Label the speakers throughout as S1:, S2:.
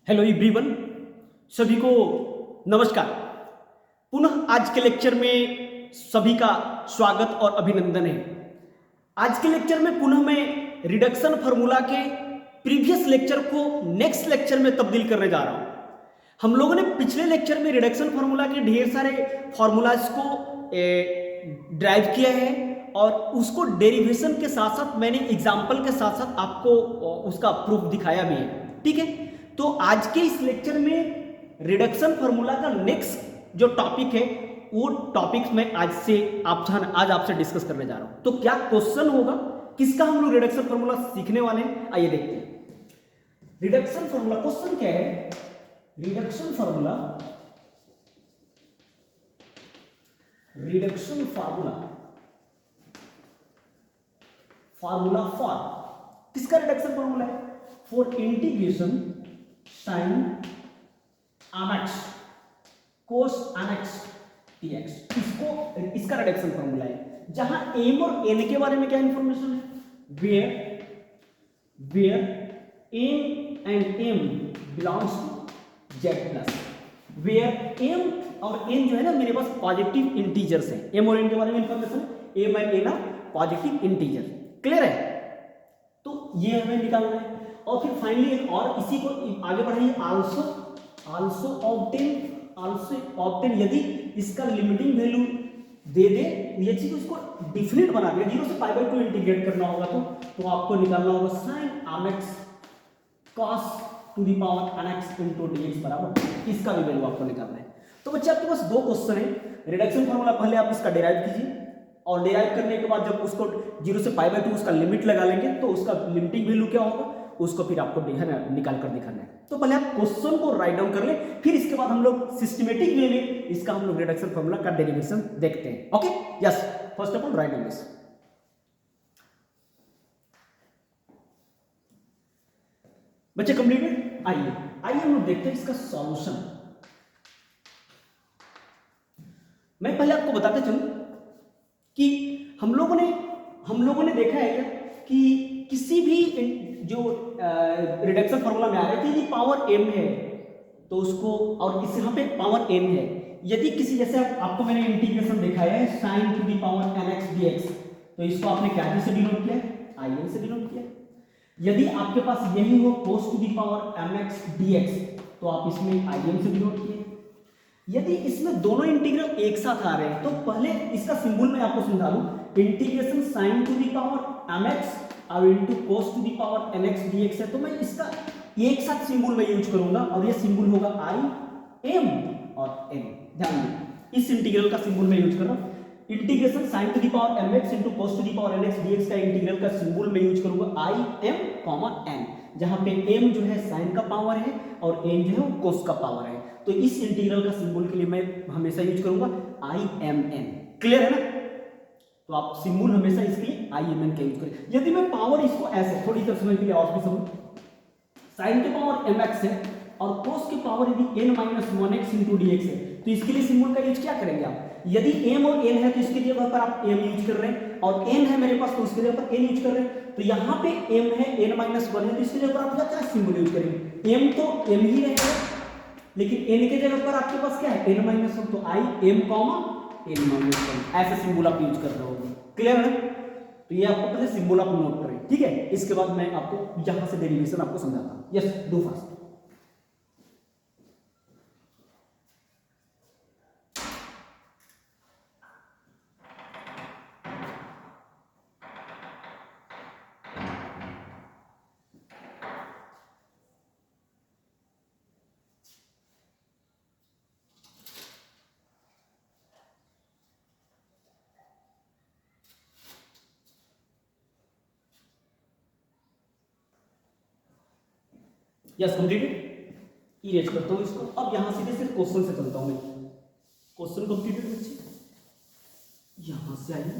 S1: Hello everyone, सभी को नमस्कार। पुनः आज के लेक्चर में सभी का स्वागत और अभिनंदन है। आज के लेक्चर में पुनः मैं रिडक्शन फार्मूला के प्रीवियस लेक्चर को नेक्स्ट लेक्चर में तब्दील करने जा रहा हूं। हम लोगों ने पिछले लेक्चर में रिडक्शन फार्मूला के ढेर सारे फार्मूलाज को ड्राइव किया है और उसको डेरिवेशन के साथ साथ मैंने एग्जाम्पल के साथ साथ आपको उसका प्रूफ दिखाया भी है। ठीक है, तो आज के इस लेक्चर में रिडक्शन फार्मूला का नेक्स्ट जो टॉपिक है वो टॉपिक मैं आज आपसे डिस्कस करने जा रहा हूं। तो क्या क्वेश्चन होगा, किसका हम लोग रिडक्शन फार्मूला सीखने वाले हैं, आइए देखते हैं। रिडक्शन फार्मूला क्वेश्चन क्या है? रिडक्शन फार्मूला फार्मूला फॉर किसका रिडक्शन फार्मूला है? For integration sine mx cos mx dx, इसका रिडक्शन फार्मूला है। जहां m और n के बारे में क्या इंफॉर्मेशन है? Where n and m belongs to z plus, where m और n जो है ना मेरे पास पॉजिटिव इंटीजर्स हैं। m और n के बारे में इंफॉर्मेशन है, m and n are positive integer. Clear है? तो ये हमें निकालना है। और फिर फाइनली एक और इसी को आगे बढ़ाइए, आल्सो ऑब्टेन यदि इसका लिमिटिंग वैल्यू दे दे, ये चीज उसको डिफिनिट बना दे, 0 से π/2 इंटीग्रेट करना होगा तो आपको निकालना होगा sin mx cos to the power nx into dx बराबर, इसका भी वैल्यू आपको निकालना है। तो बच्चे आपके पास दो क्वेश्चन है। रिडक्शन फार्मूला पहले आप इसका डेराइव कीजिए और डेराइव करने के बाद जब उसको 0 से π/2 उसका लिमिट लगा लेंगे तो उसका लिमिटिंग वैल्यू क्या होगा उसको फिर आपको निकाल कर दिखाना है। तो पहले आप क्वेश्चन को राइट डाउन कर ले, फिर इसके बाद हम लोग सिस्टमेटिक वे में इसका हम लोग रिडक्शन फार्मूला का डेरिवेशन देखते हैं। Okay, yes, first of all write down this. बच्चे कंप्लीटेड? आइए हम लोग देखते हैं इसका सॉल्यूशन। मैं पहले आपको बताते चलूं कि हम लोगों ने देखा है क्या कि किसी भी जो रिडक्शन फार्मूला में आ रहा है कि पावर m है तो उसको, और इस यहाँ पे पावर n है, यदि किसी जैसे आपको मैंने इंटीग्रेशन दिखाया है sin to the power nx dx, तो इसको आपने क्या से डिनोट किया है? in से डिनोट किया। यदि आपके पास यही हो cos to the power mx dx तो आप इसमें in से डिनोट किए। यदि इसमें दोनों इंटीग्रल एक साथ आ रहे हैं तो पहले इसका सिंबल मैं आपको समझा दूं, integration sin to the power mx और into cos to the power nx dx है, तो मैं इसका एक साथ सिंबल में यूज करूंगा और ये सिंबल होगा i m और n। ध्यान दें, इस इंटीग्रल का सिंबल मैं यूज कर रहा हूं। Integration sin to the power mx into cos to the power nx dx का इंटीग्रल का सिंबल मैं यूज करूंगा i m, n, जहां पे m जो है sin का पावर है और n जो है वो cos का पावर है। तो इस इंटीग्रल का सिंबल के लिए मैं हमेशा यूज करूंगा i m n। क्लियर है ना? तो आप सिंबल हमेशा इसके लिए i m n का यूज करें। यदि मैं पावर इसको ऐसे थोड़ी तरह समझने के लिए और भी समझ, sin के पावर mx है और cos के पावर यदि n - 1x into dx है तो इसके लिए सिंबल का यूज क्या करेंगे आप? यदि m और n है तो इसके जगह पर आप m यूज कर रहे हैं और n है मेरे पास तो इसके जगह पर n यूज कर रहे हैं। तो यहाँ पे m है, n - 1 है, तो इसके जगह पर आप क्या सिंबल यूज करेंगे? m तो m ही रहेगा, लेकिन n के जगह पर आपके पास क्या है? n - 1, तो i m, n - 1 ऐसे सिंबल आप यूज कर रहे होगे। क्लियर है? तो ये आपको पहले सिंबल आप नोट करें, ठीक है? इसके बाद मैं आपको यहां से डेरिवेशन आपको समझाता हूं। Yes, do fast. Yes, completed. Erase करता हूं इसको। अब यहां से सिर्फ क्वेश्चन से चलता हूं मैं। क्वेश्चन कंप्लीटेड बच्चे, यहां से आइए।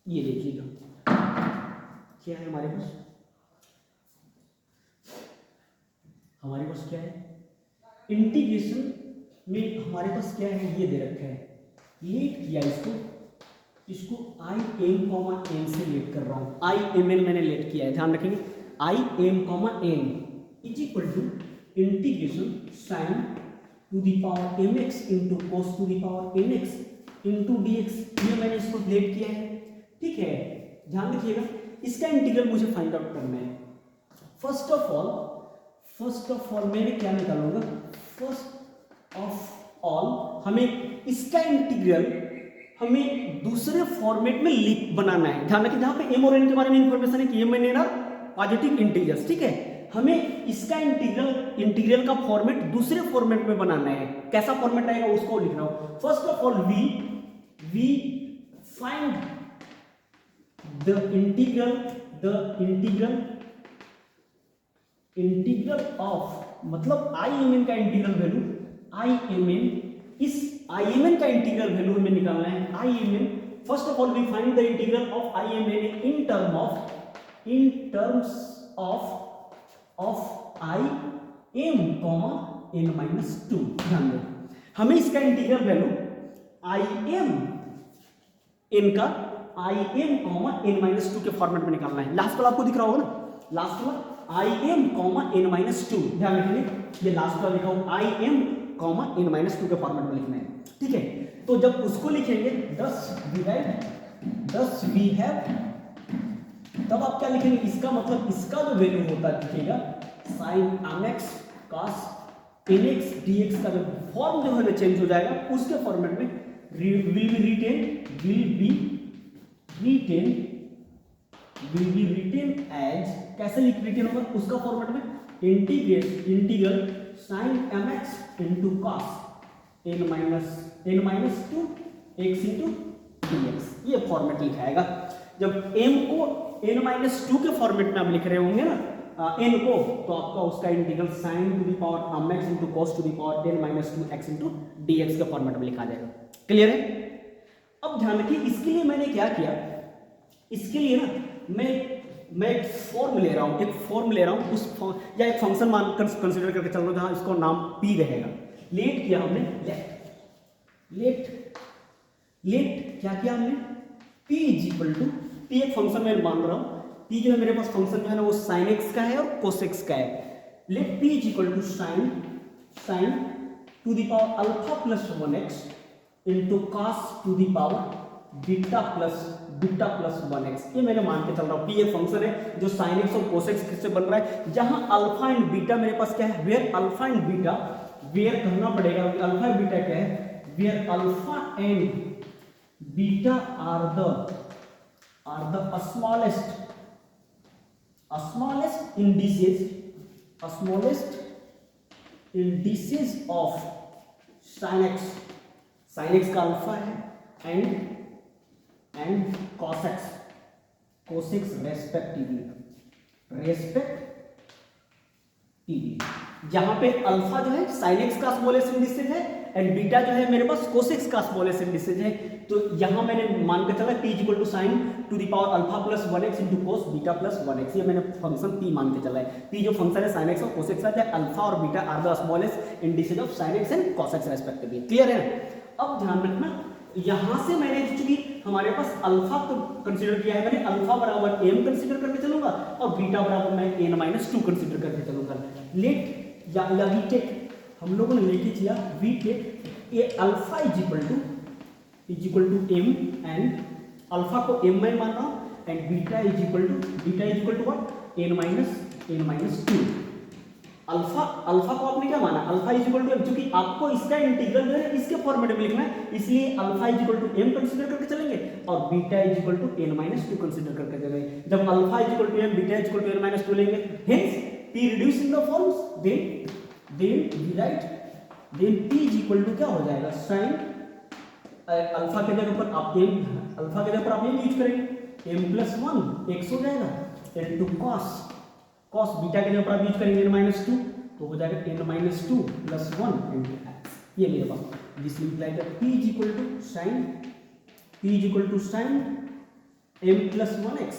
S1: ये देखिएगा क्या है हमारे पास, हमारे पास क्या है, इंटीग्रेशन में हमारे पास क्या है, ये दे रखा है, लेट किया इसको आई एम कॉमा एन से लेट कर रहा हूँ, आई एम एन मैंने लेट किया है, ध्यान रखेंगे, I M comma N is equal to integration sine to the power M x into cos to the power N x into D x, ये मैंने इसको लेट किया है, ठीक है। ध्यान रखिएगा, इसका इंटीग्रल मुझे फाइंड आउट करना है। फर्स्ट ऑफ ऑल मैं क्या निकालूंगा, फर्स्ट ऑफ ऑल हमें इसका इंटीग्रल हमें दूसरे फॉर्मेट में लिख बनाना है। ध्यान रखिए, जहां पे एम और एन के बारे में इंफॉर्मेशन है कि ये मैंने ना पॉजिटिव इंटीजर्स, ठीक है, हमें इसका इंटीग्रल का फॉर्मेट दूसरे फॉर्मेट में बनाना है। कैसा फॉर्मेट आएगा उसको लिख रहा हूं। First of all we find the integral of, मतलब आई एम एन का integral value, I M N, इस आई एम एन का इंटीग्रल वैल्यू हमें निकालना है। I M N, first of all we find the integral of I M N in terms of I M comma N minus two. ध्यान दो, हमें इसका integral value I M N का I M comma N minus two के format में निकालना है। Last वाला आपको दिख रहा होगा ना, लास्ट वाला I M comma N minus two, ध्यान रखिए, ये लास्ट वाला लिखा हुआ I M comma N minus two के फॉर्मेट में लिखना है, ठीक है। तो जब उसको लिखेंगे 10 वी हैव, तब आप क्या लिखेंगे, इसका मतलब इसका जो वैल्यू होता दिखेगा sine M x cos N x D x का जो फॉर्म जो है चेंज हो जाएगा, उसके फॉर्मेट में विल बी रिटेन एज, कैसे रिटेन होगा उसका फॉर्मेट में integral sine M x into cos N minus two x into D x, ये फॉर्मेट लिखाएगा। जब m को n माइनस टू के फॉर्मेट में आप लिख रहे होंगे ना n को, तो आपका उसका integral sine to the power M x into cos to the power n minus two x into D x के फॉर्मेट में लिखा जाएगा। क्लियर है? अब ध्यान रखिए, इसके लिए मैंने क्या किया, इसके लिए ना मैं एक फॉर्म ले रहा हूँ, उस या एक फंक्शन मान कंसीडर करके चल रहा हूँ जहां इसको नाम p रहेगा। लेट किया हमने, लेट क्या किया हमने, p is equal to, p एक फंक्शन मैं मान रहा हूँ, p जो है मेरे पास फंक्शन जो है ना वो sin x का है और cos x का है। Let p is equal to sin to the power alpha plus 1x into cos to the power beta plus 1x, ये मैंने मान के चल रहा हूँ। p एक फंक्शन है जो sin x और cos x से बन रहा है, जहां अल्फा एंड बीटा मेरे पास क्या है, where alpha and beta, where करना पड़ेगा, अल्फा एंड बीटा क्या है, where alpha and beta are the smallest indices of sin x का अल्फा है एंड cos x रेस्पेक्टिवली, जहां पे अल्फा जो है sin x का स्मॉलेस्ट इंडिसेज है एंड बीटा जो है मेरे पास cos x का स्मॉलेस्ट इंडिसेज है। तो यहां मैंने मान के चला p equal to sine to the power alpha plus 1x into cos beta plus 1x, ये मैंने फंक्शन p मान के चला है। p जो फंक्शन है sin x और cos x का, अल्फा और beta are the smallest indices of sin x and cos x respectively. Clear है? अब ध्यान रखना, यहां से मैंने चूंकि हमारे पास अल्फा को कंसीडर किया है, मैंने अल्फा बराबर m कंसीडर करके चलूंगा और बीटा बराबर मैं n माइनस 2 कंसीडर करके चलूंगा। लेट या वी टेक, हम लोगों ने लेके किया वी टेक ये alpha is equal to m and alpha को m मैं मान रहा हूं and beta is equal to what, n minus 2। Alpha को आपने क्या माना, alpha is equal to m, क्योंकि आपको इसका इंटीग्रल जो है इसके फॉर्मेट में लिखना है, इसलिए alpha is equal to m consider करके चलेंगे और beta is equal to n minus 2 consider करके चलेंगे। जब alpha is equal to m, beta is equal to n minus 2 लेंगे, hence p reduce in the forms, then we write, then p is equal to क्या हो जाएगा, sine alpha के जगह पर आप m यूज करेंगे, m प्लस 1 x हो जाएगा इनटू कॉस बीटा के जगह पर आप यूज करेंगे n माइनस 2, तो हो जाएगा n minus 2 plus 1 into x। ये मेरे पास this implies that p is equal to sine m plus 1x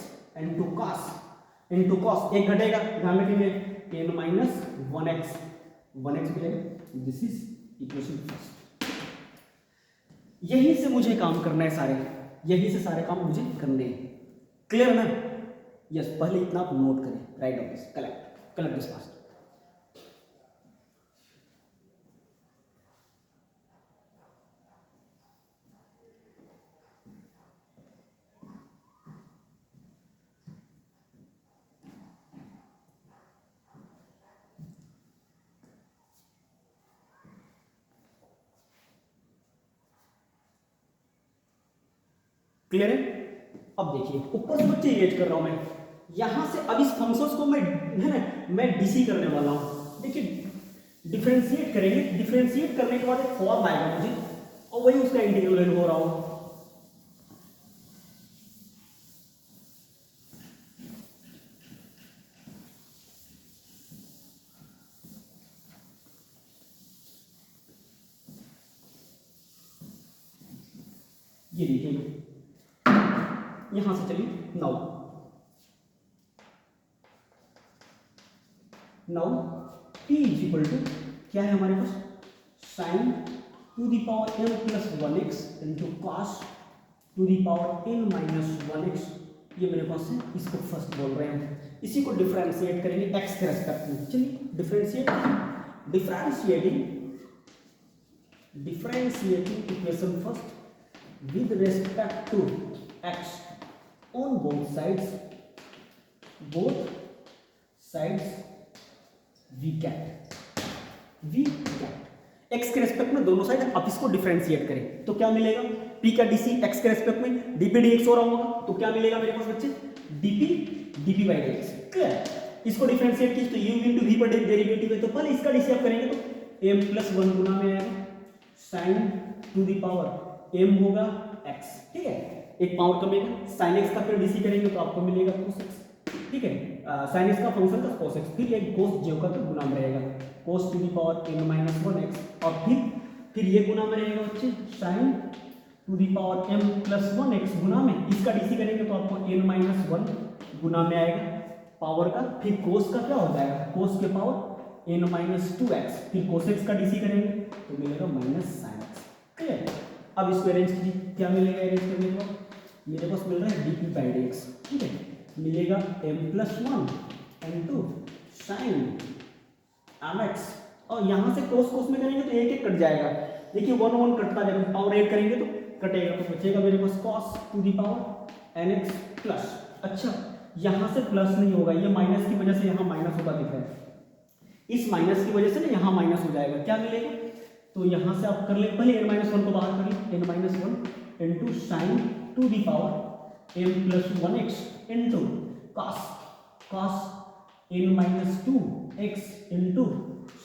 S1: into cos एक घटेगा, ध्यान रखेंगे n माइनस 1x मिलेगा। This is equation first. यहीं से मुझे काम करना है सारे, यहीं से सारे काम मुझे करने हैं। क्लियर ना? यस, पहले इतना आप नोट करें, right of this, collect this fast. Clear है? अब देखिए ऊपर से बच्चे एड कर रहा हूं मैं, यहां से अब इस फंक्शंस को मैं है ना मैं डीसी करने वाला हूं। देखिए डिफरेंशिएट करेंगे, डिफरेंशिएट करने के बाद एक फॉर्म आएगा मुझे, और वही उसका इंटीग्रल हो रहा हूं। ये देखिए यहां से चलिए, now t is equal to क्या है हमारे पास, sine to the power m plus 1x into cos to the power n minus 1x। ये मेरे पास है, इसको फर्स्ट बोल रहे हैं। इसी को डिफरेंशिएट करेंगे x के रेस्पेक्ट में। चलिए differentiating equation first with respect to x on both sides v कैट x के रेस्पेक्ट में दोनों साइड आप इसको डिफरेंशिएट करें तो क्या मिलेगा, p का dc x के रेस्पेक्ट में dp dx हो रहा होगा, तो क्या मिलेगा मेरे पास बच्चे, dp by dx। क्लियर? इसको डिफरेंशिएट कीजिए तो u into v पर डेरिवेटिव है, तो पहले इसका dc आप करेंगे तो m प्लस 1 गुना में आएगा sign to the power m होगा x। ठीक है, एक पावर कमेगा, साइन x का फिर डीसी करेंगे तो आपको मिलेगा cos x। ठीक है, साइन x का फंक्शन था cos x, फिर एक cos j का तो गुना में रहेगा cos to the power n minus 1x, और फिर ये गुना में रहेगा बच्चे sine to the power m plus 1x गुना में, इसका डीसी करेंगे तो आपको n माइनस 1 गुना में आएगा पावर का, फिर cos का क्या हो जाएगा, cos के पावर n माइनस 2x, फिर cos x का डीसी करेंगे तो मिलेगा माइनस साइन x। क्लियर? अब इसको अरेंज कीजिए, क्या मिलेगा अरेंज करने के बाद, मेरे पास मिल रहा है dp बाई dx। ठीक है, मिलेगा m plus 1 into sine mx, और यहाँ से cos में करेंगे तो एक एक कट जाएगा। देखिए 1 1 कटता जाएगा, पावर ऐड करेंगे तो कटेगा, तो बचेगा मेरे पास cos to the power nx plus. अच्छा, यहाँ से प्लस नहीं होगा, ये माइनस की वजह से यहाँ माइनस होगा दिख रहा है, इस माइनस की वजह से ना यहाँ माइनस हो जाएगा। क्या मिलेगा, तो यहाँ से आप कर ले, पहले n माइनस 1 को बाहर कर ले, n minus 1 into sine to the power m plus 1x into cos n minus 2x into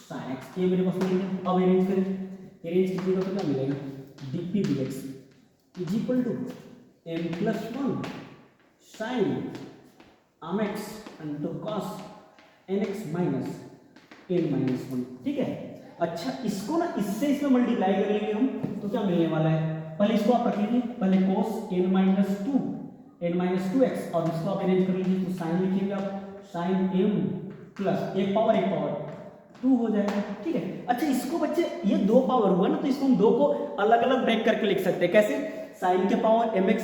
S1: sine x। ये मेरे पास मिल गया। अब अरेंज करें, अरेंज कीजिएगा तो क्या मिलेगा, dp dx is equal to m plus 1 sine mx into cos nx minus n minus 1। ठीक है, अच्छा इसको ना इससे इसमें मल्टीप्लाई कर लेंगे हम तो क्या मिलने वाला है, पहले इसको आप रख लीजिए, पहले cos n माइनस 2x, और इसको आप अरेंज कर लीजिए तो साइन लिखिएगा आप साइन m प्लस एक पावर 2 हो जाएगा। ठीक है, अच्छा इसको बच्चे ये 2 पावर हुआ ना, तो इसको हम 2 को अलग अलग ब्रेक करके लिख सकते हैं। कैसे, साइन के पावर mx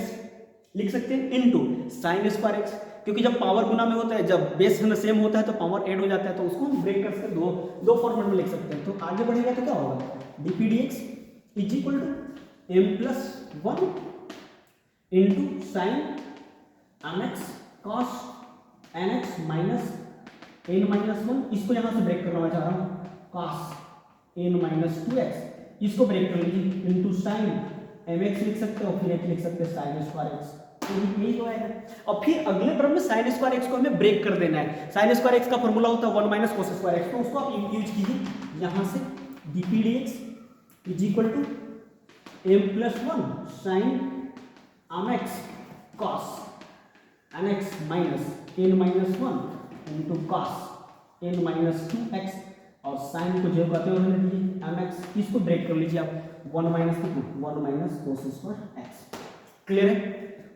S1: लिख सकते हैं इनटू साइन स्क्वायर x, क्योंकि जब पावर गुना में होता है, जब बेस सेम होता है तो पावर ऐड हो जाता है, तो उसको हम ब्रेक कर सकते हैं, दो फॉर्मेट में लिख सकते हैं। तो आगे बढ़ेगा तो क्या होगा, dp dx is equal to m plus 1 into sine mx cos nx minus n minus 1, इसको यहाँ से ब्रेक करना मैं चाह रहा हूँ, cos n माइनस 2x, इसको ब्रेक कर लीजिए इंटू साइन mx लिख सकते हो, फिर एक लिख सकते हैं साइन स्क्वायर x, तो यही तो आएगा। और फिर अगले टर्म में साइन स्क्वायर x को हमें ब्रेक कर देना है। साइन स्क्वायर x का फॉर्मूला होता है 1 माइनस कोस स्क्वायर x, तो उसको आप यूज कीजिए यहाँ से, dp dx is equal to m plus 1 sine mx cos nx minus n minus 1 into cos n minus 2x, और साइन को जो कहते हैं mx, इसको ब्रेक कर लीजिए आप 1 minus 1 cos square x। Clear है,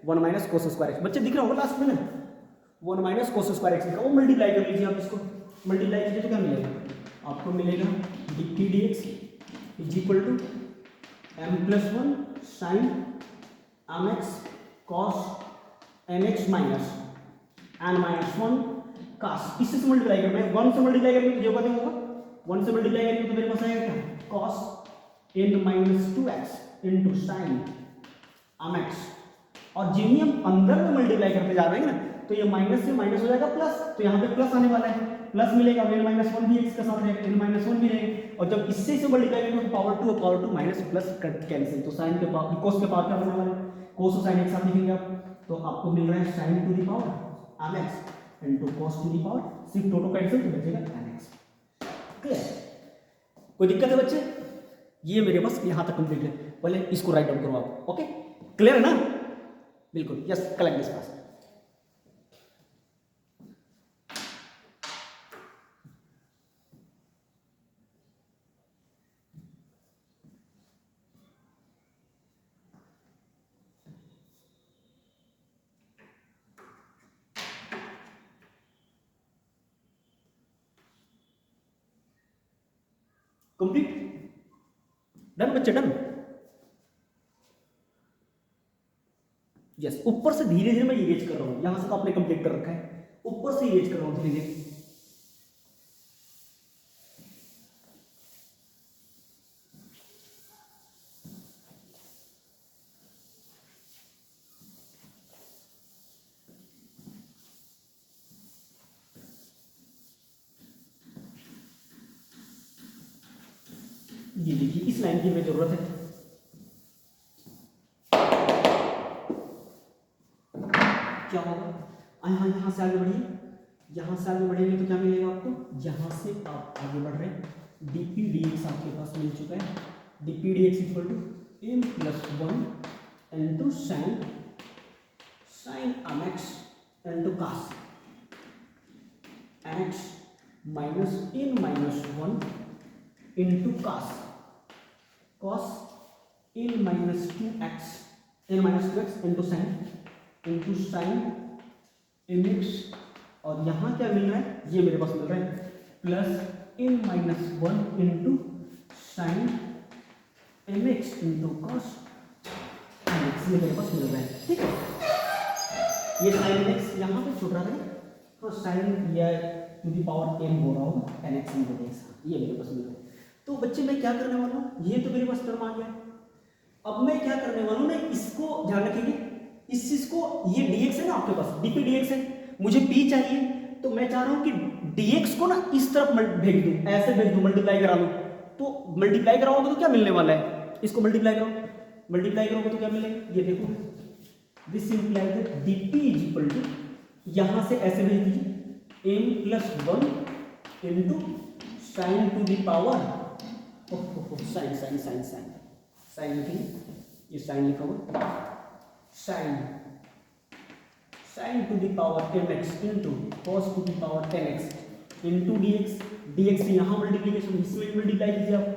S1: 1 माइनस कोस स्क्वायर x, बच्चे दिख रहा होगा लास्ट में ना, 1 माइनस कोस स्क्वायर x लिखा, वो मल्टीप्लाई कर लीजिए आप इसको, मल्टीप्लाई कीजिए तो क्या मिलेगा आपको, मिलेगा D P D X is equal to M plus one sine M x cos N X minus N minus one cos. इससे मल्टीप्लाई कर, मैं 1 से मल्टीप्लाई करेंगे तो जो कहते होगा 1 से मल्टीप्लाई करेंगे तो मेरे पास आएगा क्या, cos N minus two x into sine M x. और जिन्हें हम अंदर में मल्टीप्लाई करते जा रहे हैं ना, तो ये माइनस से माइनस हो जाएगा प्लस, तो यहाँ पे प्लस आने वाला है, प्लस मिलेगा, एन माइनस वन भी एक्स के साथ रहेगा, एन माइनस वन भी रहेगा। और जब इससे से मल्टीप्लाई करेंगे तो power to minus plus cancel, तो साइन के पावर कोस के पावर क्या बनने वाला है, कोस और साइन एक साथ लिखेंगे आप, तो आपको मिल रहा है sine to the power M x into cos to the power, सिर्फ टोटो कैंसिल तो बचेगा एन एक्स। क्लियर, कोई दिक्कत है बच्चे? ये मेरे पास यहाँ तक कंप्लीट है, पहले इसको राइट डाउन करो आप। ओके क्लियर है ना? बिल्कुल, yes collect this class. Complete, done बच्चे, डन। यस, ऊपर से धीरे धीरे मैं इरेज कर रहा हूं, यहां से तो आपने कंप्लीट कर रखा है, ऊपर से इरेज कर रहा हूं धीरे धीरे। ये देखिए इस लाइन की हमें जरूरत है, क्या होगा, यहाँ से आगे बढ़िए, यहाँ से आगे बढ़ेंगे तो क्या मिलेगा आपको, यहाँ से आप आगे बढ़ रहे हैं, डी पी डी एक्स आपके पास मिल चुका है, D P D X equal to M plus one into sine M x into cos N X minus N minus one into cos cos N minus two x into sine M x, और यहाँ क्या मिल रहा है, ये मेरे पास मिल रहा है plus N minus one into sine M x into cos N X, ये मेरे पास मिल रहा है। ठीक है, ये साइन एम एक्स यहाँ पे छूट रहा है, तो साइन या टू दी पावर एन हो रहा होगा एन एक्स इंटू एक्स, ये मेरे पास मिल रहा है। तो बच्चे मैं क्या करने वाला हूँ, ये तो मेरे पास टर्म आ गया, अब मैं क्या करने वाला हूँ, मैं इसको ध्यान रखिए, इस चीज को, ये dx है ना आपके पास, dp dx है, मुझे p चाहिए, तो मैं चाह रहा हूं कि dx को ना इस तरफ भेज दूं, ऐसे भेज दूं, मल्टीप्लाई करा दूं, तो मल्टीप्लाई कराओगे तो क्या मिलने वाला है, इसको मल्टीप्लाई करोगे तो क्या मिलेगा, ये देखो, this implies that dp is equal to, यहां से ऐसे भेज दीजिए m plus one into sine to the power sine ये साइन लिखा हुआ, sine to the power M x into cos to the power ten X into D X यहाँ multiplication, इसमें मल्टीप्लाई कीजिए आप,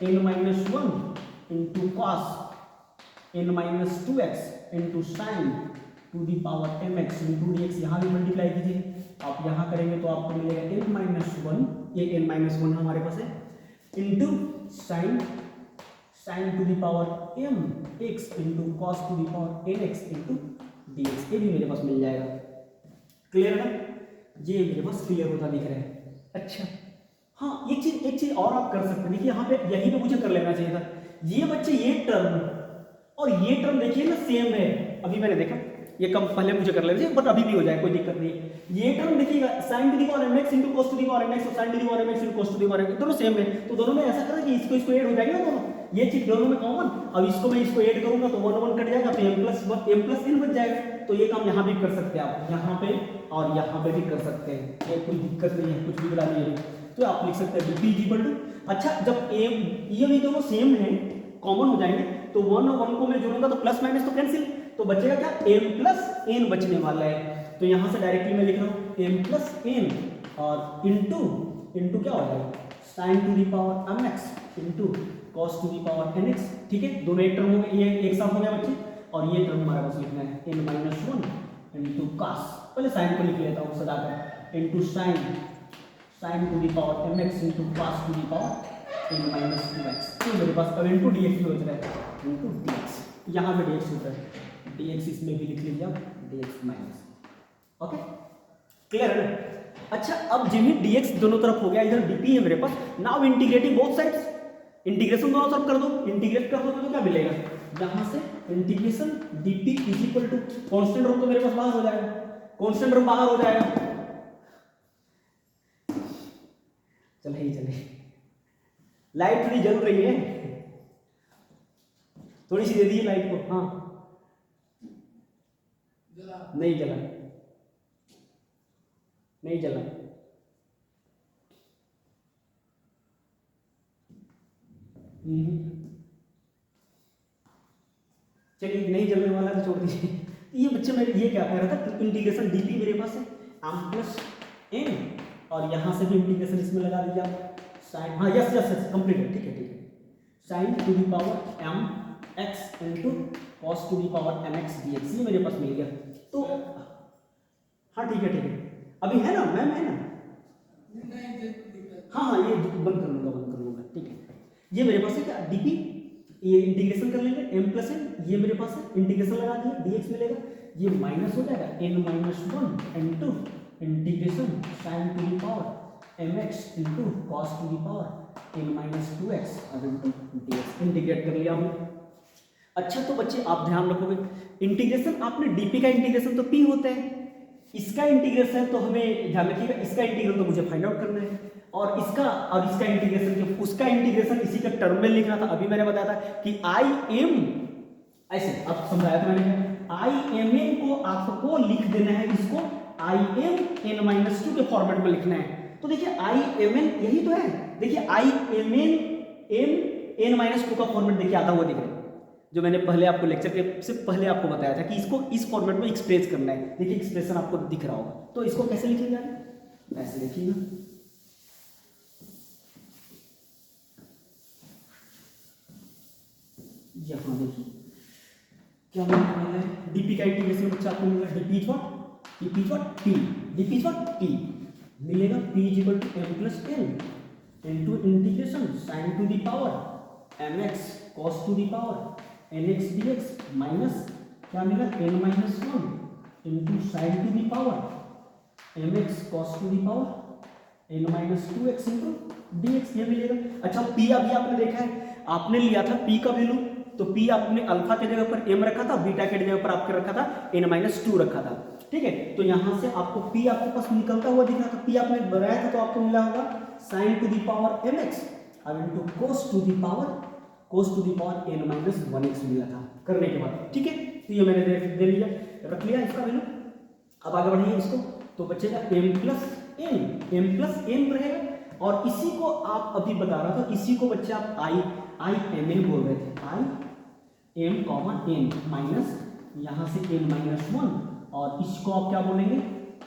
S1: N minus one into cos N minus two x into sine to the power M x into D X, यहाँ भी multiply कीजिए आप, यहाँ करेंगे तो आपको मिलेगा एन माइनस वन, ये एन माइनस वन हमारे पास है, into sine to the power M x into cos to the power N x into D x, ये भी मेरे पास मिल जाएगा। क्लियर है ना? ये मेरे पास क्लियर होता दिख रहा है। अच्छा हाँ, एक चीज और आप कर सकते हैं, देखिए यहाँ पे यहीं पे मुझे कर लेना चाहिए था, ये बच्चे ये टर्म और ये टर्म देखिए ना सेम है, अभी मैंने देखा ये कम पहले मुझे कर लेना चाहिए, बट अभी भी हो जाए कोई दिक्कत नहीं है। ये टर्म देखिएगा sine to the power M x into cos to the power N X और sine to the power M x into cos to the power N X, दोनों सेम है, तो दोनों में ऐसा करें कि इसको ऐड हो जाएगा ना दोनों, ये चीज दोनों में कॉमन, अब इसको मैं इसको ऐड करूंगा तो 1 1 कट जाएगा, तो m प्लस n बच जाएगा, तो ये काम यहाँ भी कर सकते हैं आप, यहाँ पे और यहाँ पे भी कर सकते हैं, ये कोई दिक्कत नहीं है, कुछ भी बड़ा नहीं है, तो आप लिख सकते हैं dp इक्वल टू, अच्छा जब ये भी दोनों सेम है, कॉमन हो जाएंगे, तो 1 और 1 को मैं जोड़ूंगा तो प्लस माइनस तो कैंसिल, तो बचेगा क्या, m प्लस n बचने वाला है, तो यहाँ से डायरेक्टली मैं लिख रहा हूँ m प्लस n और इंटू क्या हो जाएगा, sine to the power M x into cos to the power N X, ठीक है, दोनों एक टर्म हो गए, ये एक साथ हो गया बच्चे, और ये टर्म हमारे पास लिखना है n minus one into cos, पहले साइन को लिख लेता हूँ सदाकर, into sine sine to the power M x into cos to the power N minus two X. तो मेरे पास अब इंटू डी एक्स हो रहा है, इंटू डी एक्स, यहाँ पे डी एक्स होता है, डी एक्स इसमें भी लिख लीजिए आप, D x minus. Okay clear है ना। अच्छा अब जिन्हें डी एक्स दोनों तरफ हो गया, इधर डी पी है मेरे पास, now integrating both sides, integration दोनों तरफ कर दो, इंटीग्रेट कर दो तो क्या मिलेगा, यहाँ से integration D P is equal to constant रूप तो मेरे पास बाहर हो जाएगा, कॉन्स्टेंट रूप बाहर हो जाएगा। चले लाइट थोड़ी जल रही है, थोड़ी सी दे दी लाइट को। हाँ नहीं जला, नहीं जला। चलिए नहीं जलने वाला तो छोड़ दीजिए। ये बच्चे मेरे ये क्या कह रहा था, इंटीग्रेशन डीपी मेरे पास है एम प्लस एन, और यहाँ से भी इंटीग्रेशन इसमें लगा दीजिए आप साइन, हाँ यस यस यस कंप्लीट है, ठीक है, sine to the power M x into cos to the power M X D x, ये मेरे पास मिल गया। तो हाँ ठीक है, अभी है ना मैम, है ना, हाँ ये बंद कर लूँगा, ठीक है। ये मेरे पास है क्या डीपी, ये इंटीग्रेशन कर लेंगे एम प्लस एन, ये मेरे पास है इंटीग्रेशन लगा दिए, डी एक्स मिलेगा, ये माइनस हो जाएगा N minus one into integration sine to the power M x into cos to the power N minus two X और इंटू डी एक्स, इंटीग्रेट कर लिया हमने। अच्छा तो बच्चे आप ध्यान रखोगे, इंटीग्रेशन आपने डीपी का इंटीग्रेशन तो पी होता है, इसका इंटीग्रेशन तो हमें ध्यान रखिएगा, इसका इंटीग्रल तो मुझे फाइंड आउट करना है, और इसका इंटीग्रेशन जो उसका इंटीग्रेशन इसी का टर्म में लिखना था। अभी मैंने बताया था कि आई एम, ऐसे अब समझाया था मैंने, आई एम एन को आपको लिख देना है, इसको I M N minus two के फॉर्मेट में लिखना है। तो देखिए आई एम एन यही तो है, देखिए I M N minus two का फॉर्मेट देखिए आता हुआ दिख रहा है, जो मैंने पहले आपको लेक्चर के से पहले आपको बताया था कि इसको इस फॉर्मेट में एक्सप्रेस करना है। देखिए एक्सप्रेशन आपको दिख रहा होगा, तो इसको कैसे लिखेंगे आप, ऐसे लिखिएगा, यहाँ देखिए क्या मिलने वाला है, डीपी का इंटीग्रेशन बच्चा आपको मिलेगा, dp is what t, dp is what t मिलेगा, p is equal to M plus n into integration sine to the power M x cos to the power N x D x minus क्या मिला n minus one into sine to the power M x cos to the power N minus two x into D x, ये मिलेगा। अच्छा P अभी आपने देखा है, आपने लिया था पी का वैल्यू, तो पी आपने अल्फा के जगह पर एम रखा था, बीटा के जगह पर आपके रखा था एन माइनस टू रखा था, ठीक है। तो यहाँ से आपको पी आपके पास निकलता हुआ दिख रहा था, पी आपने बनाया था तो आपको मिला होगा sine to the power M x अब into cos to the power N minus one x मिला था करने के बाद, ठीक है। तो ये मैंने दे लिया, रख लिया इसका वैल्यू। अब आगे बढ़िए इसको, तो बचेगा एम प्लस एन रहेगा, और इसी को आप अभी बता रहा था, इसी को बच्चे आप आई एम एन बोल रहे थे, I M comma N minus यहाँ से एन माइनस वन, और इसको आप क्या बोलेंगे,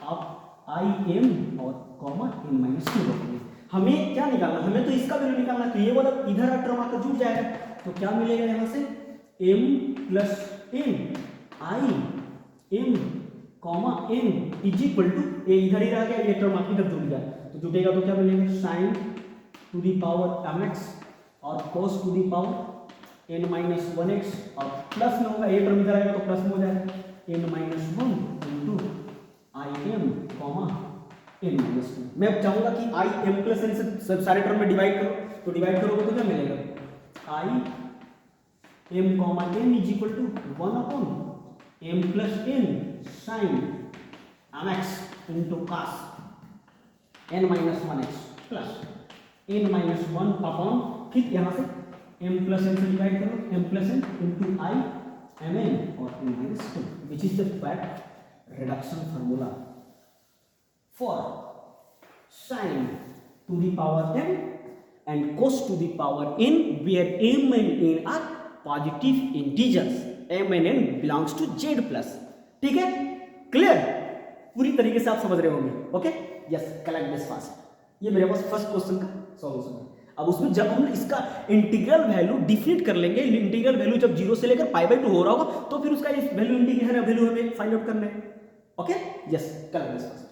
S1: आप आई एम और कॉमा एन माइनस टू बोलेंगे। हमें क्या निकालना, हमें तो इसका वैल्यू निकालना, तो ये वाला इधर टर्म आकर जुड़ जाएगा, तो क्या मिलेगा यहाँ से M plus N I M comma N is equal to, ये इधर ही रह गया, ये टर्म आके इधर जुड़ गया, तो जुड़ेगा तो क्या मिलेगा sine to the power M x और cos to the power N minus one x, और प्लस में होगा, ये टर्म इधर आएगा तो प्लस में हो जाएगा N minus one into I M comma N minus two. मैं चाहूंगा कि आई एम प्लस एन से सारे टर्म में डिवाइड करो, तो डिवाइड करोगे तो क्या मिलेगा I M comma N is equal to one upon M plus N sine M x into cos N minus one X plus N minus one upon, फिर यहाँ से m प्लस एन से डिवाइड करो, m plus N into I M N और n minus two, which is the fact reduction formula for sine to the power m and cos to the power n, where m and n are positive integers, m and n belongs to z plus, ठीक है, clear, पूरी तरीके से आप समझ रहे होंगे। Okay yes, collect this fast. ये मेरे पास फर्स्ट क्वेश्चन का सॉल्यूशन है। अब उसमें जब हम इसका इंटीग्रल वैल्यू डिफिनेट कर लेंगे, इंटीग्रल वैल्यू जब 0 से लेकर पाई बाय 2 हो रहा होगा, तो फिर उसका वैल्यू इंटीग्रल वैल्यू हमें फाइंड आउट करना है। Okay yes, collect this fast.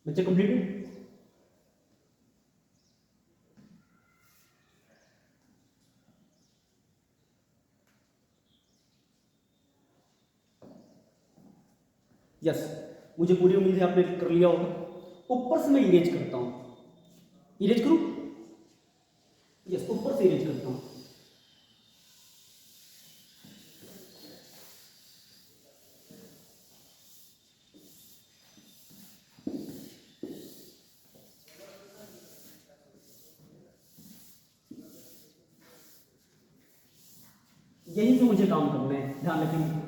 S1: बच्चे कंप्लीटेड? यस, मुझे पूरी उम्मीद है आपने कर लिया होगा। ऊपर से मैं इरेज करता हूं, इरेज करूं? यस, ऊपर से इरेज करता हूं। यहीं से मुझे काम करना है, ध्यान रखेंगे।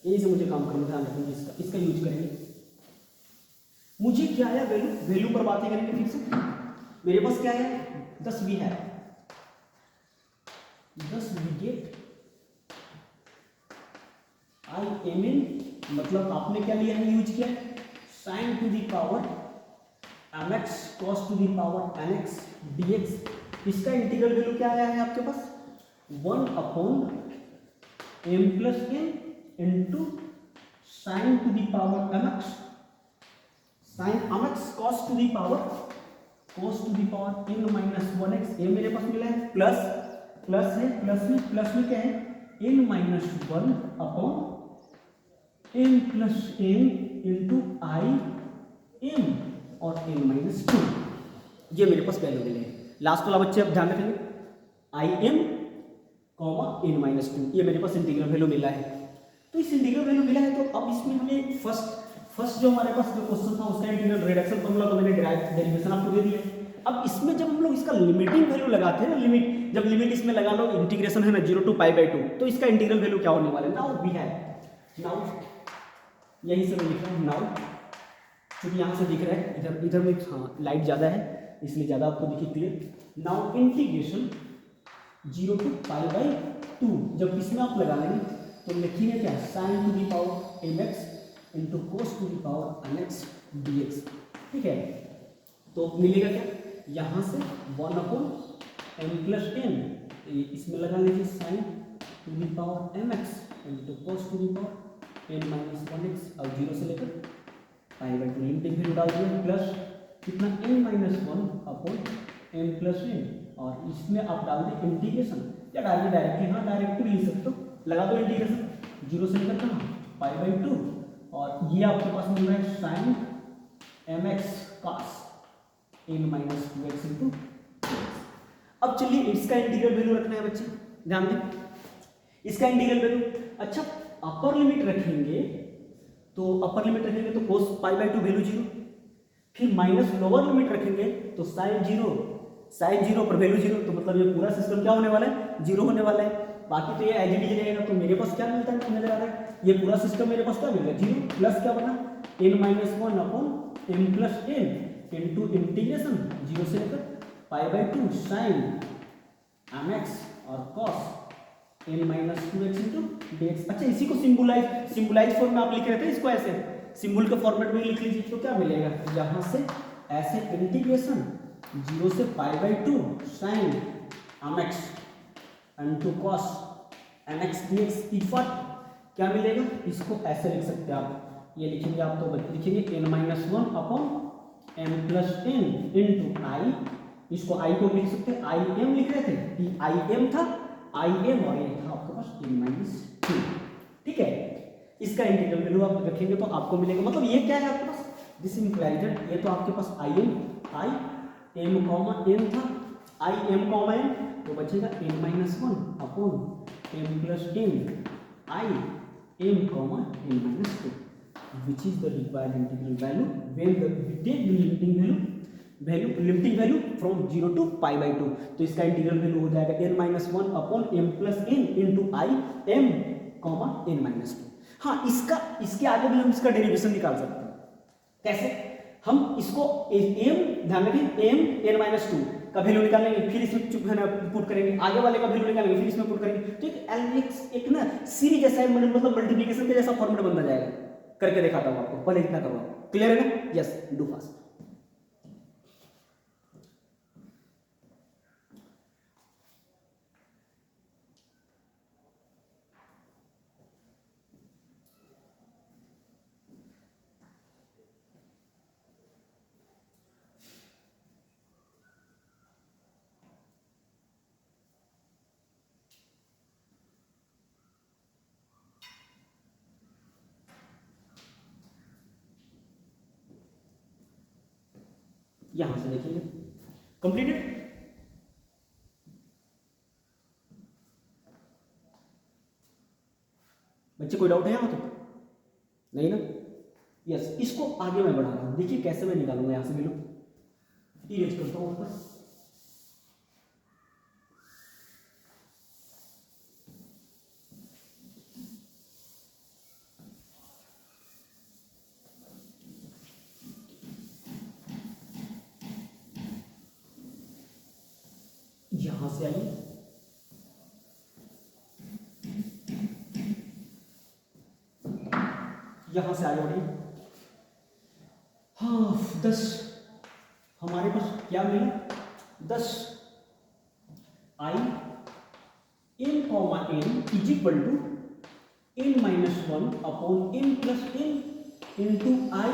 S1: यहीं से मुझे काम करना, ध्यान रखेंगे। इसका यूज करेंगे। मुझे क्या है, वैल्यू, वैल्यू पर बातें करेंगे फिर से। मेरे पास क्या है, 10 भी है, 10 विकेट आई एम इन, मतलब आपने क्या लिया है, यूज किया sine to the power mx cos to the power nx dx। इसका इंटीग्रल वैल्यू क्या आया है आपके पास, 1 upon m plus n into sine to the power mx, sine mx cos to the power n minus 1x। ये मेरे पास मिला है, प्लस प्लस है, प्लस में क्या है, n minus 1 upon m plus n into I m और n minus 2। ये मेरे पास वैल्यू मिले हैं। लास्ट वाला बच्चे अब ध्यान रखेंगे, I M comma n minus 2, ये मेरे पास इंटीग्रल वैल्यू मिला है। तो इस इंटीग्रल वैल्यू मिला है, तो अब इसमें हमें फर्स्ट जो हमारे पास जो क्वेश्चन था उसका इंटीग्रल रिडक्शन फॉर्मूला तो मैंने डेरिवेशन आपको दे दिया। अब इसमें जब हम लोग इसका लिमिटिंग वैल्यू लगाते हैं ना, लिमिट, जब लिमिट इसमें लगा लो, इंटीग्रेशन है ना 0 टू पाई बाई 2, तो इसका इंटीग्रल वैल्यू क्या होने वाला है, नाउ वी हैव, नाउ यहीं से मैं लिख रहा हूँ नाउ, क्योंकि यहाँ से दिख रहा है, इधर में हाँ लाइट ज़्यादा है इसलिए ज़्यादा आपको दिखे clear. Now integration 0 to pi by 2, जब इसमें आप लगा लेंगे तो लिखिए क्या, sine to the power M x into cos to the power N x D X. ठीक है, तो मिलेगा क्या, यहाँ से 1 अपॉन एम प्लस एन, इसमें लगा लीजिए sine to the power M x into cos to the power N minus 1x, और 0 से लेकर पाई बाई 2 लिमिटिंग वैल्यू डाल दिया, प्लस कितना n minus 1 upon n plus n, और इसमें आप डाल दें इंटीग्रेशन, या डालिए डायरेक्टली, हाँ डायरेक्टली लिख सकते हो, लगा दो इंटीग्रेशन 0 से लेकर कहाँ पाई बाई 2, और ये आपके पास मिल रहा है sine M x cos n minus 2x into. अब चलिए इसका इंटीग्रल वैल्यू रखना है बच्चे, ध्यान दें इसका इंटीग्रल वैल्यू। अच्छा, अपर लिमिट रखेंगे तो कोस पाई बाई 2 वैल्यू 0, फिर माइनस लोअर लिमिट रखेंगे तो साइन 0 पर वैल्यू 0, तो मतलब ये पूरा सिस्टम क्या होने वाला है, 0 होने वाला है। बाकी तो ये एज इट इज रहेगा, तो मेरे पास क्या मिलता है, नजर आ रहा है, ये पूरा सिस्टम मेरे पास क्या मिल रहा है, 0 प्लस क्या बना, n minus 1 upon m plus n into integration 0 से लेकर pi by 2 sine M x और cos n minus 2x into dx। अच्छा, इसी को सिंबुलाइज फॉर्म में आप लिख रहे थे, इसको ऐसे सिंबल के फॉर्मेट में लिख लीजिए, तो क्या मिलेगा, यहाँ से ऐसे इंटीग्रेशन 0 से pi by 2 sine M x into cos N x D X equal क्या मिलेगा, इसको ऐसे लिख सकते हैं आप, ये लिखेंगे आप तो लिखेंगे n minus 1 upon m plus n into I, इसको आई को लिख सकते हैं, आई एम लिख रहे थे, आई एम था, आई एम और ये था आपके पास n माइनस 2। ठीक है, इसका इंटीग्रल वैल्यू आप रखेंगे तो आपको मिलेगा, मतलब ये क्या है आपके पास, दिस इंप्लाइज दैट ये तो आपके पास आई एम कॉमा n था, आई एम कॉमा n, तो बचेगा n minus 1 upon m plus n I am comma n minus 2, which is the required integral value when we take the limiting value from 0 to pi by 2। तो इसका integral value हो जाएगा n minus 1 upon m plus n into I M comma n minus 2। हाँ, इसके आगे भी हम इसका डेरिवेशन निकाल सकते हैं। कैसे, हम इसको m, ध्यान रखिए m n माइनस 2 का वैल्यू निकालेंगे, फिर इसमें चुप है ना पुट करेंगे, आगे वाले का वैल्यू निकालेंगे, फिर इसमें पुट करेंगे, तो एक ना सीरीज जैसा है, मतलब मल्टीप्लिकेशन के जैसा फॉर्मेट बनता जाएगा। करके दिखाता हूँ आपको, पहले इतना करो, क्लियर है ना, यस डू फास्ट। यहां से देखेंगे। कंप्लीटेड। बच्चे कोई डाउट है यहां तक? नहीं ना? यस, इसको आगे मैं बढ़ा रहा हूं। देखिए कैसे मैं निकालूंगा यहां से बिलो, इरेज करता हूं ऊपर। यहां से आइए, यहां से आगे बढ़िए। हाँ 10 हमारे पास क्या मिला? 10 I N comma N is equal to N minus 1 upon N plus N into I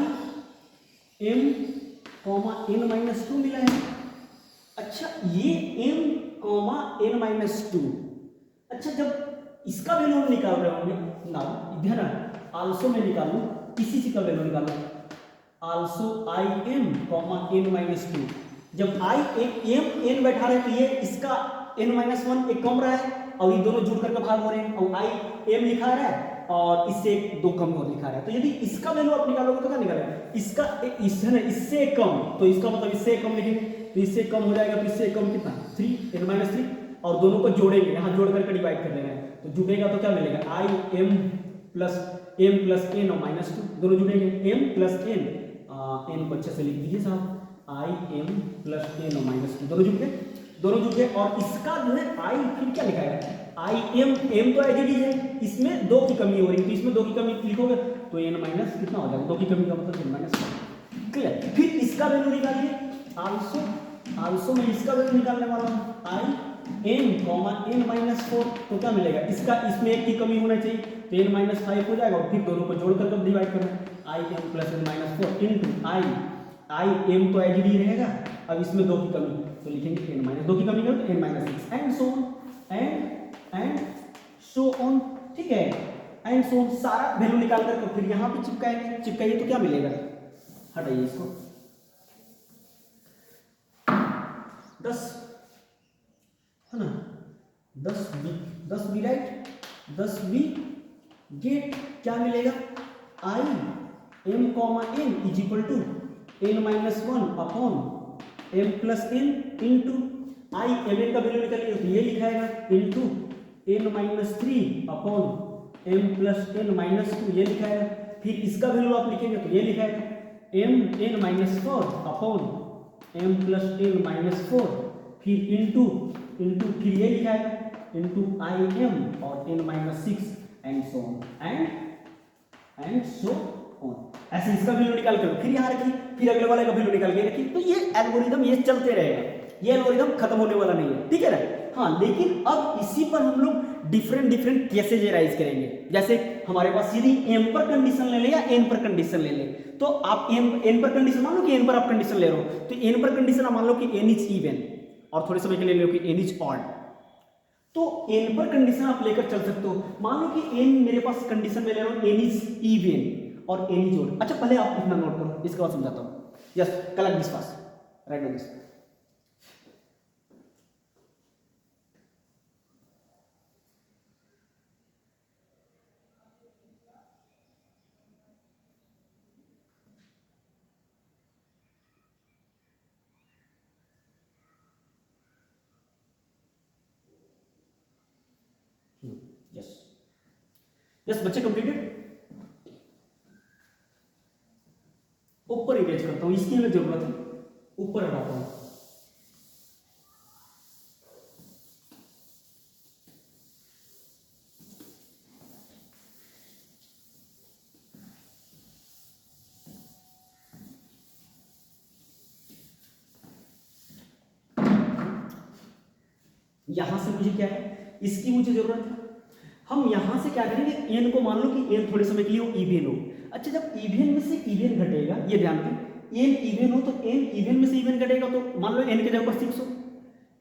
S1: M comma N minus 2 मिला है। अच्छा ये m कॉमा एन माइनस 2, अच्छा जब इसका वैल्यू हम निकाल रहे होंगे ना, इधर आल्सो में निकालूं, इसी चीज का वैल्यू निकालूं, also I M comma N minus 2। जब आई एक एम एन बैठा रहे तो ये इसका एन माइनस 1 एक कम रहा है और ये दोनों जुड़ करके भाग हो रहे हैं, और आई एम लिखा रहा है और इससे दो कम और लिखा रहा है। तो यदि इसका वैल्यू आप निकालोगे तो क्या निकालेगा? इसका इस है ना, इससे कम, तो इसका मतलब इससे कम लिखेंगे, तो इससे कम हो जाएगा, तो इससे कम कितना 3 एन माइनस 3, और दोनों को जोड़ेंगे, यहाँ जोड़ करके डिवाइड कर लेना है, तो जुड़ेगा तो क्या मिलेगा? आई एम प्लस एन और माइनस 2 दोनों जुड़ेंगे, एम प्लस एन, एन को अच्छे से लिख दीजिए साहब, आई एम प्लस एन और माइनस 2 दोनों जुड़ गए, दोनों जुड़ गए। और इसका जो है आई फिर क्या लिखा है? आई एम तो एज इट इज है, इसमें 2 की कमी हो रही है, तो इसमें 2 की कमी लिखोगे तो एन माइनस कितना हो जाएगा? 2 की कमी का मतलब एन माइनस। क्लियर? फिर इसका वैल्यू निकालिए, आल्सो मैं इसका वैल्यू निकालने वाला हूँ, I N comma N minus 4, तो क्या मिलेगा? इसका इसमें 1 की कमी होना चाहिए, तो एन माइनस 5 हो जाएगा, और फिर दोनों को जोड़कर कब डिवाइड करना? I M plus N minus 4 into I M तो एज इट इज रहेगा, अब इसमें 2 की कमी तो लिखेंगे एन माइनस 2 की कमी करो तो N minus 6 and so on. ठीक है, एंड सो ऑन, सारा वैल्यू निकाल कर फिर यहाँ पे चिपकाइए तो क्या मिलेगा? हटाइए इसको, 10 है ना, 10 बी राइट, 10 बी गेट क्या मिलेगा? I M comma N is equal to N minus 1 upon M plus N into I M N का वैल्यू निकालिए तो ये लिखाएगा into n minus 3 upon M plus N minus 2 ये लिखाएगा। फिर इसका वैल्यू आप लिखेंगे तो ये लिखाएगा m N minus 4 upon M plus N minus 4, फिर इंटू फिर ये लिखाएगा इंटू आई एम और n minus 6 and so on and so on. ऐसे इसका वैल्यू निकाल कर फिर यहाँ रखिए, फिर अगले वाले का वैल्यू निकाल के रखिए, तो ये एल्गोरिदम ये चलते रहेगा, ये एल्गोरिदम खत्म होने वाला नहीं है। ठीक है ना? हाँ, लेकिन अब इसी पर हम लोग डिफरेंट केसेज राइज करेंगे। जैसे हमारे पास यदि एम पर कंडीशन ले ले या एन पर कंडीशन ले ले, तो आप एन पर कंडीशन मान लो कि एन पर आप कंडीशन ले रहे हो, तो एन पर कंडीशन आप मान लो कि एन इज इवन और थोड़े समय के लिए ले लो कि एन इज ऑड, तो एन पर कंडीशन आप लेकर चल सकते हो। मान लो कि एन मेरे पास कंडीशन में ले रहा हूं एन इज इवन और एन इज ऑड। अच्छा पहले आप इतना नोट करो, इसके बाद समझाता हूं। Yes, collect this fast, write down this. Yes yes बच्चे कंप्लीटेड। ऊपर इमेज करता हूं, इसकी हमें जरूरत है, ऊपर हटाता हूं। यहां से मुझे क्या है, इसकी मुझे जरूरत है। हम यहां से क्या करेंगे, एन को मान लो कि एन थोड़े समय के लिए इवन हो। अच्छा जब इवन में से इवन घटेगा, ये ध्यान दें, एन इवन हो तो एन इवन में से इवन घटेगा, तो मान लो एन के जगह पर 6 हो,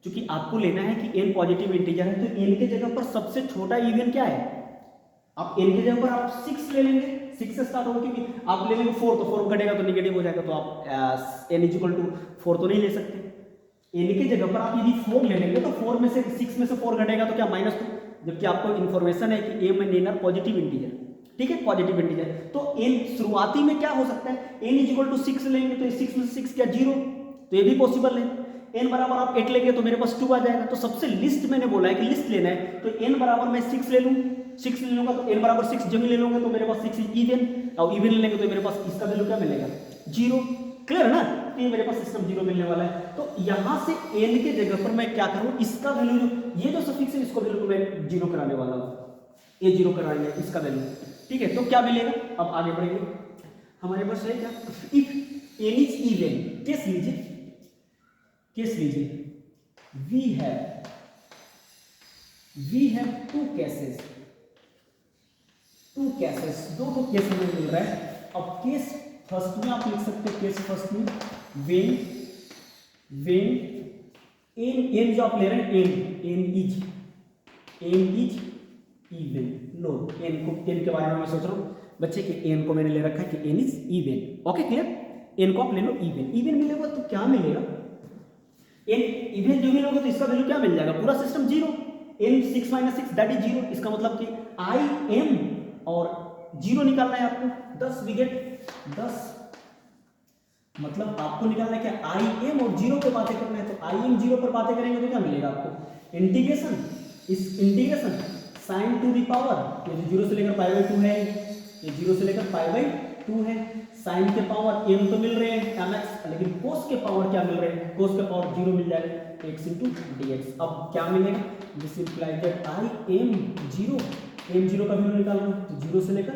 S1: क्योंकि आपको लेना है कि एन पॉजिटिव इंटीजर है, तो एन के जगह पर सबसे छोटा इवन क्या है, आप एन के जगह पर आप 6 ले लेंगे, 6 से स्टार्ट होगा, क्योंकि आप ले लेंगे 4 तो 4 घटेगा तो निगेटिव हो जाएगा, तो आप एन इज इक्वल टू 4 तो नहीं ले सकते। n की जगह पर आप यदि 4 ले लेंगे तो 4 में से 6 में से 4 घटेगा तो क्या -2, जबकि आपको इन्फॉर्मेशन है कि m and n are positive integer, ठीक है, पॉजिटिव इंटीजर। तो n शुरुआती में क्या हो सकता है, n = 6 लेंगे तो 6 में से 6 क्या 0, तो ये भी पॉसिबल है। n बराबर आप 8 लेंगे तो मेरे पास 2 आ जाएगा। तो सबसे लिस्ट मैंने बोला है कि लिस्ट लेना है, तो n बराबर मैं 6 ले लूँ, 6 ले लूंगा तो n बराबर 6 जब ले लूंगा तो मेरे पास 6 इवन, और इवन लेंगे तो मेरे पास इसका वैल्यू क्या मिलेगा 0। क्लियर है ना, तो ये मेरे पास सिस्टम 0 मिलने वाला है। तो यहाँ से n के जगह पर मैं क्या करूँ, इसका वैल्यू ये जो सफिक्स है इसको वैल्यू को मैं 0 कराने वाला हूँ, ये 0 कराएंगे इसका वैल्यू, ठीक है। तो क्या मिलेगा, अब आगे बढ़ेंगे, हमारे पास है क्या, if n is even, case लीजिए we have two cases, दो केस हमें मिल रहा है। अब केस फर्स्ट में आप लिख सकते हो, केस फर्स्ट में when n जो आप ले रहे हैं n is even, no n के बारे में मैं सोच रहा हूँ बच्चे कि n को मैंने ले रखा है कि n is even, okay clear, n को आप ले लो इवन मिलेगा तो क्या मिलेगा, n इवन जो मिलेगा तो इसका वैल्यू क्या मिल जाएगा, पूरा सिस्टम 0, n 6 - 6 दैट इज 0। इसका मतलब कि I m और 0 निकालना है आपको, 10 वी गेट 10, मतलब आपको निकालना है क्या I m और 0 पे बातें करना है। तो I m 0 पर बातें करेंगे तो क्या मिलेगा आपको, इंटीग्रेशन, इस integration sin to the power, ये 0 से लेकर π/2 है, ये 0 से लेकर π/2 है, साइन के पावर m तो मिल रहे हैं mx, लेकिन कोस के पावर क्या मिल रहे हैं, कोस के पावर 0 मिल जाएगा, x * dx। अब क्या मिलेगा, this implies that I m 0 का वैल्यू निकालना तो 0 से लेकर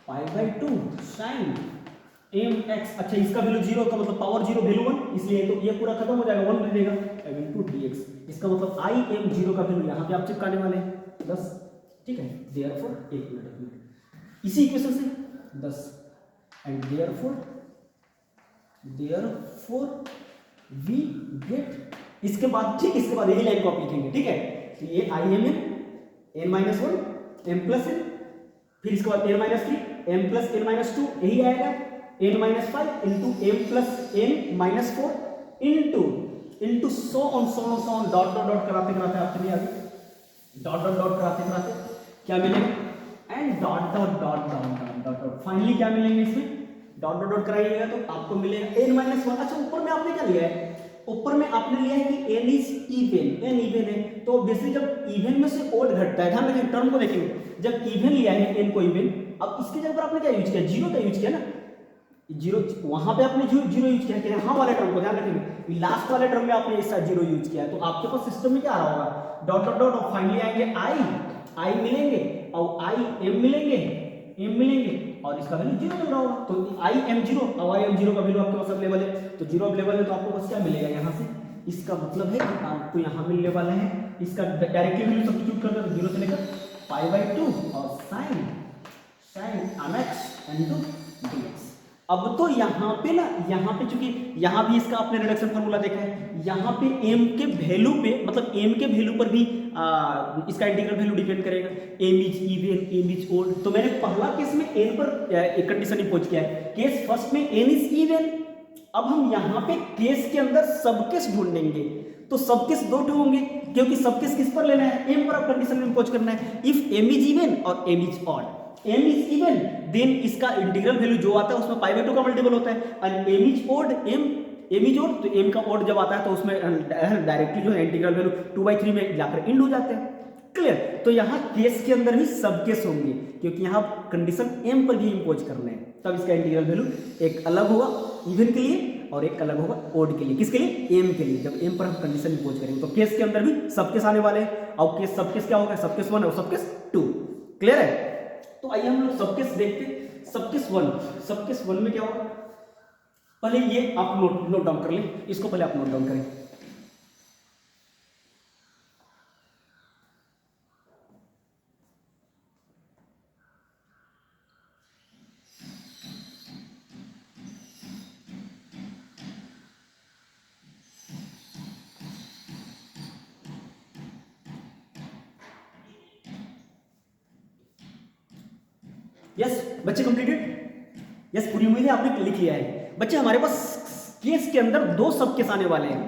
S1: π/2 sin mx, अच्छा इसका वैल्यू 0 का मतलब पावर 0 वैल्यू 1, इसलिए तो ये पूरा खत्म हो जाएगा, 1 मिलेगा * dx। इसका मतलब I m 0 का वैल्यू यहाँ पे आप चिपकाने वाले हैं 10, ठीक है। देयरफॉर एक मिनट इसी इक्वेशन से 10 and therefore we get, इसके बाद ठीक, इसके बाद यही लाइन को आप लिखेंगे, ठीक है। तो ये I m n - 1 m + n, फिर इसके बाद n - 3 m + n - 2, यही आएगा n - 5 into m + n - 4 into so on dot कराते आप चलिए आगे, डॉट कराते क्या मिलेगा, एंड डॉट फाइनली क्या मिलेंगे इसमें, डॉट कराइएगा तो आपको मिलेगा n - 1। अच्छा ऊपर में आपने क्या लिया है, ऊपर में आपने लिया है कि n इज इवन है, तो ऑब्वियसली जब इवन में से ओड घटता है, ध्यान रखिए टर्म को देखेंगे, जब इवन लिया है n को इवन, अब इसकी जगह पर आपने क्या यूज किया, 0 का यूज किया ना, 0 वहां पे आपने 0 यूज किया कि हाँ वाले टर्म को ध्यान रखेंगे, लास्ट वाले टर्म में आपने इस 0 यूज किया है, तो आपके पास सिस्टम में क्या आ रहा होगा, डॉट और फाइनली आएंगे I मिलेंगे और I m मिलेंगे और इसका वैल्यू 0 मिल रहा होगा, तो I m 0 और I m 0 का वैल्यू आपके पास अवेलेबल है, तो 0 अवेलेबल है तो आपको बस क्या मिलेगा यहाँ से, इसका मतलब है कि आपको यहाँ मिलने वाला है, इसका डायरेक्टली वैल्यू सब्स्टिट्यूट कर दो 0 से लेकर π/2 और sin mx into dx। अब तो यहाँ पे ना, यहाँ पे चूंकि यहाँ भी इसका आपने रिडक्शन फार्मूला देखा है, यहाँ पे m के वैल्यू पे, मतलब m के वैल्यू पर भी इसका इंटीग्रल वैल्यू डिपेंड करेगा, m is even m is odd. तो मैंने पहला केस में n पर एक कंडीशन इंपोज किया है, केस फर्स्ट में n इज इवन। अब हम यहाँ पे केस के अंदर सब केस ढूंढेंगे, तो सब केस 2 होंगे, क्योंकि सब केस किस पर लेना है, m पर आप कंडीशन इंपोज करना है। इफ m इज इवन और m is odd, m is even then इसका इंटीग्रल वैल्यू जो आता है उसमें π/2 का मल्टीपल होता है, और m इज ओड तो m का ओड जब आता है तो उसमें डायरेक्टली जो है इंटीग्रल वैल्यू 2/3 में जाकर इंड हो जाते हैं। क्लियर, तो यहाँ केस के अंदर भी सब केस होंगे, क्योंकि यहाँ कंडीशन m पर भी इंपोज करना है, तब इसका इंटीग्रल वैल्यू एक अलग होगा इवन के लिए और एक अलग होगा ओड के लिए। किसके लिए, m के लिए। जब m पर हम कंडीशन इंपोज करेंगे तो केस के अंदर भी सब केस आने वाले हैं, और केस सब केस क्या होगा, सब केस 1 और सब केस 2। क्लियर है, तो आइए हम लोग सब केस देखते। सब केस 1 में क्या होगा, पहले ये आप नोट डाउन कर लें, इसको पहले आप नोट डाउन करें। यस बच्चे कंप्लीटेड, यस पूरी उम्मीद है आपने लिख लिया है। बच्चे हमारे पास केस के अंदर दो सब केस आने वाले हैं,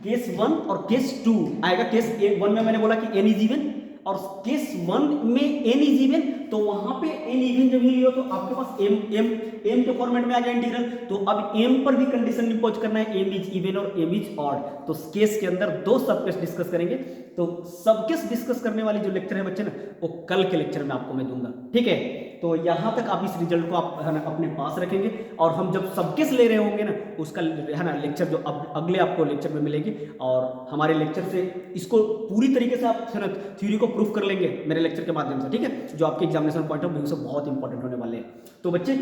S1: केस 1 और केस 2 आएगा। केस 1 में मैंने बोला कि n इज इवन, और केस 1 में n इज इवन, तो वहां पे n इवन जब ही लियो तो आपके पास m के फॉर्मेट में आ गया इंटीग्रल। तो अब m पर भी कंडीशन इंपोज करना है, m इज इवन और m इज ऑड। तो केस के अंदर दो सब केस डिस्कस करेंगे। तो सब केस डिस्कस करने वाली जो लेक्चर है बच्चे ना, वो कल के लेक्चर में आपको मैं दूंगा, ठीक है। तो यहां तक आप इस रिजल्ट को आप है ना अपने पास रखेंगे, और हम जब सब केस ले रहे होंगे ना, उसका है ना लेक्चर जो अगले आपको लेक्चर में मिलेगी, और हमारे लेक्चर से इसको पूरी तरीके से आप है ना थ्योरी को प्रूफ कर लेंगे मेरे लेक्चर के माध्यम से, ठीक है, जो आपके एग्जामिनेशन पॉइंट ऑफ व्यू से बहुत इंपॉर्टेंट होने वाले हैं। तो बच्चे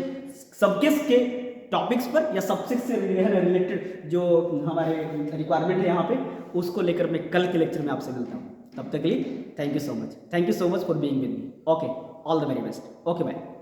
S1: सब केस के टॉपिक्स पर या सबसे से रिलेटेड जो हमारे रिक्वायरमेंट है यहाँ पे, उसको लेकर मैं कल के लेक्चर में आपसे मिलता हूँ। तब तक के लिए thank you so much, thank you so much for being with me. Okay, all the very best. Okay bye.